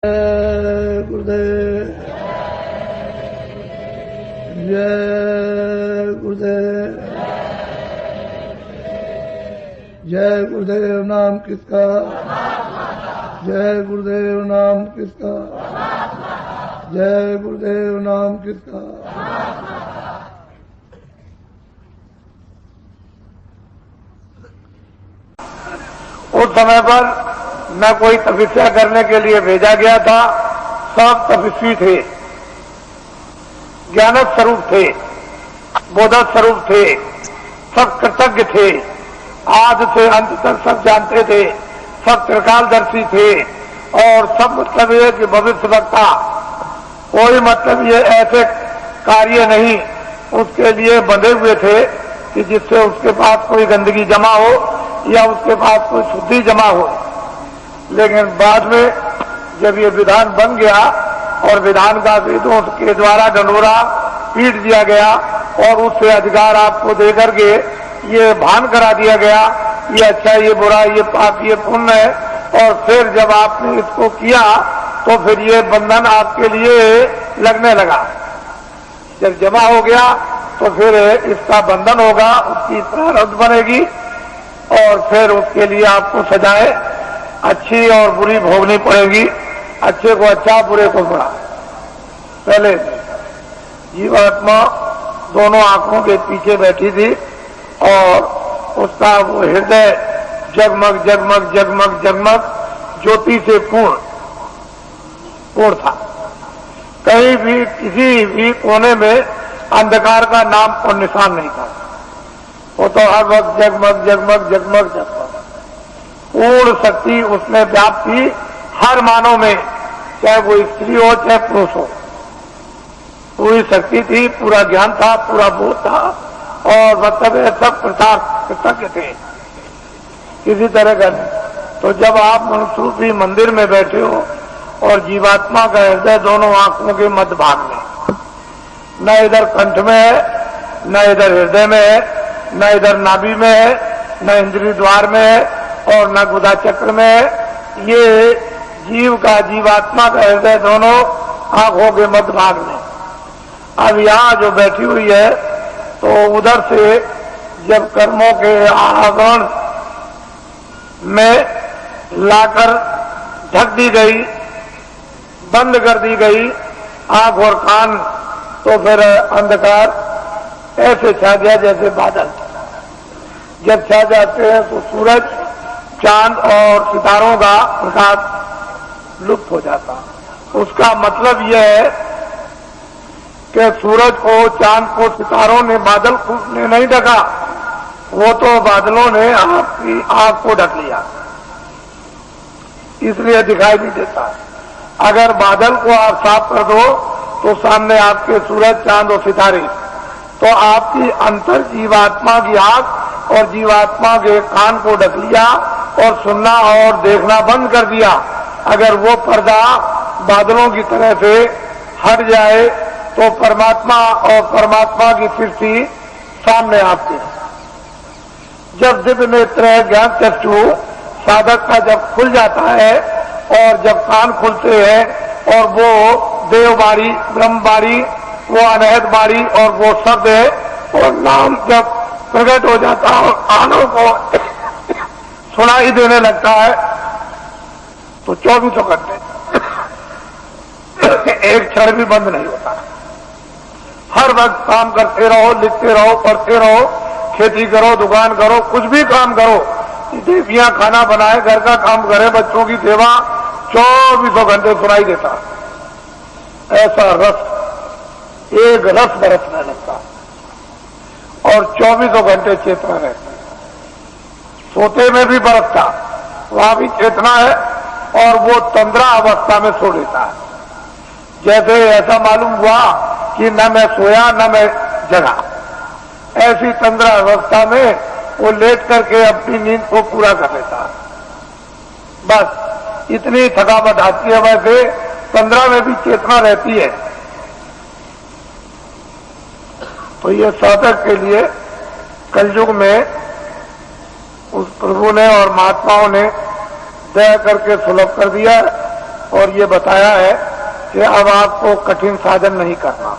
गुरुदेव जय गुरुदेव जय गुरुदेव नाम किसका जय गुरुदेव नाम किसका जय गुरुदेव नाम किसका। उस समय पर न कोई तपस्या करने के लिए भेजा गया था, सब तपस्वी थे, ज्ञान स्वरूप थे, बोध स्वरूप थे, सब कृतज्ञ थे, आदि से अंत तक सब जानते थे, सब त्रिकालदर्शी थे और सब मतलब ये कि भविष्य वक्ता, कोई मतलब ये ऐसे कार्य नहीं उसके लिए बंधे हुए थे कि जिससे उसके पास कोई गंदगी जमा हो या उसके पास कोई शुद्धि जमा हो। लेकिन बाद में जब ये विधान बन गया और विधान का वेदों के द्वारा डंडोरा पीट दिया गया और उससे अधिकार आपको देकर के ये भान करा दिया गया, ये अच्छा ये बुरा ये पाप ये पुण्य है, और फिर जब आपने इसको किया तो फिर ये बंधन आपके लिए लगने लगा। जब जमा हो गया तो फिर इसका बंधन होगा, उसकी प्रारब्ध बनेगी और फिर उसके लिए आपको सजाएं अच्छी और बुरी भोगनी पड़ेगी, अच्छे को अच्छा बुरे को बुरा। पहले जीवात्मा दोनों आंखों के पीछे बैठी थी और उसका वो हृदय जगमग जगमग जगमग जगमग ज्योति से पूर्ण था। कहीं भी किसी भी कोने में अंधकार का नाम और निशान नहीं था, वो तो हर वक्त जगमग जगमग जगमग जगमग पूर्ण शक्ति उसमें व्याप्त थी हर मानव में, चाहे वो स्त्री हो चाहे पुरुष हो, पूरी शक्ति थी, पूरा ज्ञान था, पूरा बोध था और मतलब सब कृतज्ञ थे किसी तरह का नहीं। तो जब आप मनुष्य रूपी मंदिर में बैठे हो और जीवात्मा का हृदय दोनों आंखों के मध्य भाग में, न इधर कंठ में है न इधर हृदय में है, न इधर नाभि में है न इंद्रिय द्वार में है और न गुदा चक्र में है, ये जीव का जीवात्मा का हृदय दोनों आंखों के मध्य भाग में। अब यहाँ जो बैठी हुई है तो उधर से जब कर्मों के आवरण में लाकर ढक दी गई, बंद कर दी गई आंख और कान, तो फिर अंधकार ऐसे छा गया जैसे बादल। जब छा जाते हैं तो सूरज चांद और सितारों का प्रकाश लुप्त हो जाता। उसका मतलब यह है कि सूरज को चांद को सितारों ने बादल ने नहीं ढका, वो तो बादलों ने आपकी आंख को ढक लिया, इसलिए दिखाई नहीं देता। अगर बादल को आप साफ कर दो तो सामने आपके सूरज चांद और सितारे, तो आपकी अंतर जीवात्मा की आंख और जीवात्मा के कान को ढक लिया और सुनना और देखना बंद कर दिया। अगर वो पर्दा बादलों की तरह से हट जाए तो परमात्मा और परमात्मा की सृष्टि सामने आती है। जब दिव्य नेत्र ज्ञान चक्षु साधक का जब खुल जाता है और जब कान खुलते हैं और वो देवबारी ब्रह्मबारी वो अनहद बारी और वो शब्द है और नाम जब प्रकट हो जाता है और कानों को सुनाई देने लगता है तो 24 घंटे एक क्षण भी बंद नहीं होता। हर वक्त काम करते रहो, लिखते रहो, पढ़ते रहो, खेती करो, दुकान करो, कुछ भी काम करो, देवियां खाना बनाए, घर का काम करे, बच्चों की सेवा, 24 घंटे सुनाई देता। ऐसा रस एक रस बरसने लगता और 24 घंटे चेतना रहती। सोते में भी बरसता, वहां भी चेतना है और वो तंद्रा अवस्था में सो लेता है। जैसे ऐसा मालूम हुआ कि न मैं सोया न मैं जगा, ऐसी तंद्रा अवस्था में वो लेट करके अपनी नींद को पूरा कर लेता है। बस इतनी थकावट आती है, वैसे तंद्रा में भी चेतना रहती है। तो ये साधक के लिए कलयुग में उस प्रभु ने और महात्माओं ने दया करके सुलभ कर दिया और ये बताया है कि अब आपको कठिन साधन नहीं करना,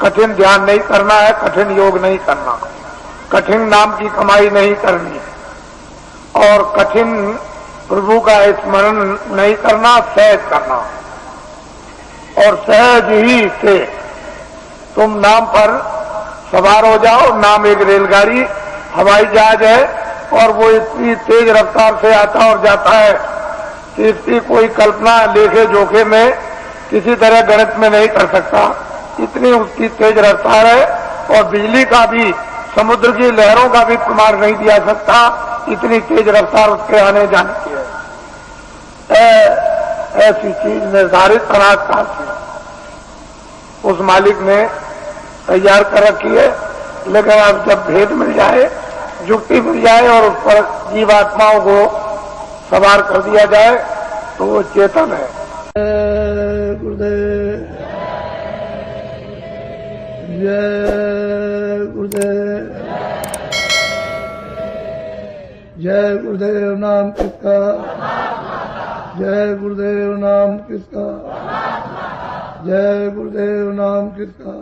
कठिन ध्यान नहीं करना है, कठिन योग नहीं करना, कठिन नाम की कमाई नहीं करनी है और कठिन प्रभु का स्मरण नहीं करना, सहज करना। और सहज ही से तुम नाम पर सवार हो जाओ। नाम एक रेलगाड़ी, हवाई जहाज है और वो इतनी तेज रफ्तार से आता और जाता है कि इसकी कोई कल्पना लेखे जोखे में किसी तरह गणित में नहीं कर सकता। इतनी उसकी तेज रफ्तार है और बिजली का भी, समुद्र की लहरों का भी प्रमाण नहीं दिया सकता, इतनी तेज रफ्तार उसके आने जाने की है। ऐसी चीज निर्धारित अनाज काल से उस मालिक ने तैयार कर रखी है। लेकिन अब जब भेद मिल जाए, युक्ति मिल जाए और उस पर जीवात्माओं को सवार कर दिया जाए तो वो चेतन है। गुरुदेव जय गुरुदेव, जय गुरुदेव नाम किसका, जय गुरुदेव नाम किसका, जय गुरुदेव नाम किसका।